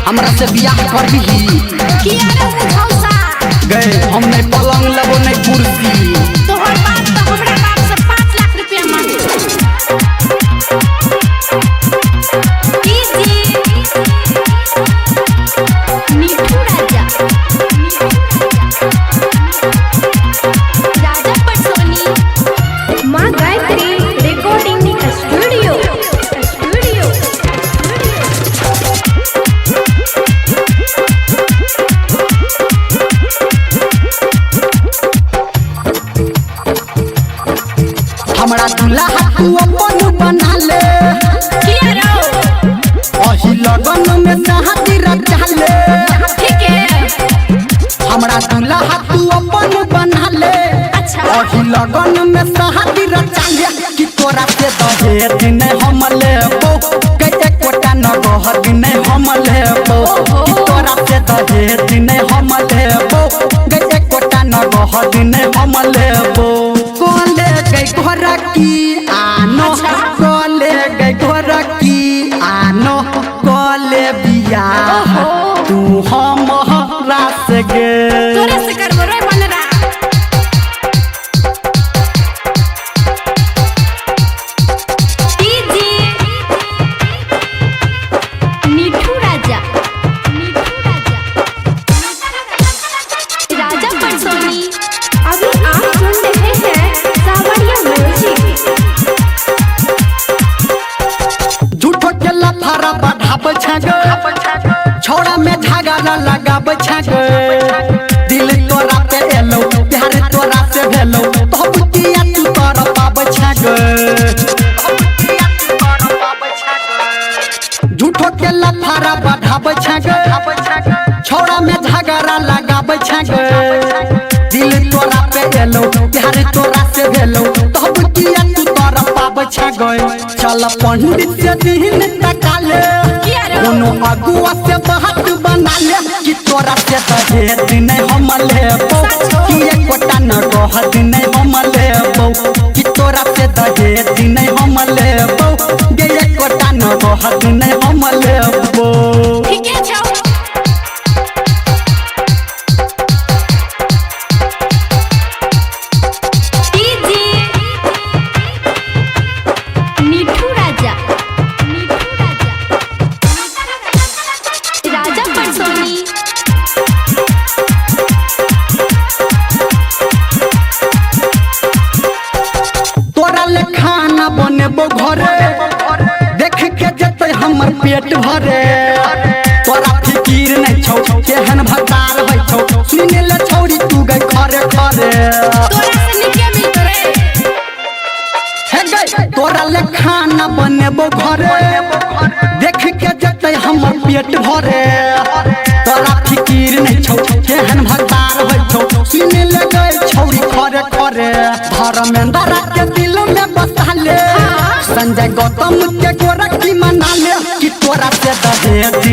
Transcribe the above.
हमरा से बियाह करबी किया रे बुझौसा गए हम नहीं पलंग लेबो नहीं कुर्सी तोहर बाप तो हमरा बाप से 5 लाख रुपया मांगे जी मिठू राजा राजा पटसोनी मां गायत्री रिकॉर्डिंग स्टूडियो हमरा दूल्हा तू अपन बना ले किया रो ओही लगन में शादी रचा ले ठीक है हमरा दूल्हा तू अपन बना ले अच्छा ओही लगन में शादी रचा ले कि तोरा से दहेज नहीं हम लेबो कई कोटा न गहर नहीं हम लेबो कि तोरा से दहेज नहीं हम लेबो कई कोटा न गहर नहीं हम लेबो कोले गई घर की आनो कोले गई घर की आनो कोले बिया तू हम रास गे तोरा से करबो रे बनरा जी मिठू राजा राजा पटसोनी अभी आप सुन रहे हैं सावरिया म्यूजिक झूठो के लफारा बढ़ाब छग छोड़ा में झगड़ा लगाब छग दिल तोरा पे एलो प्यार तोरा से भेलो तो बुतिया तू तोरा पाब छग झूठो के लफारा बढ़ाब छग छोड़ा में झगड़ा लगाब छग दिल तोरा पे एलो प्यार तोरा से भेलो तो बुतिया तू तोरा पाब छग चल पंडित से दिन तकाले कोनो अगुआ से बात बना ले कि तोरा से दहेज नहीं हम लेबो कि एक कोटा न गहर नहीं हम लेबो कि तोरा से दहेज नहीं हम लेबो गे एक कोटा न गहर नहीं हम लेबो ठीक है छौ जी मिठू राजा राजा पटसोनी तोरा ले खाना बनेबो घरे देख के जते हमर पेट भरे तोरा फिकीर नहीं छौ केहन भतार होइ छौ सुने ले छौरी तू गई खरे खरे तोरा से निके मिलतो रे हे गई तोरा ले खाना बनेबो घरे देख के जते हमर पेट भरे तोरा फिकीर नहीं छौ केहन भतार होइ छौ सुने ले गई छौरी खरे खरे धर्मेंद्र के दिल में बसा ले संजय गौतम के गोरखी मना ले कि तोरा से दहेज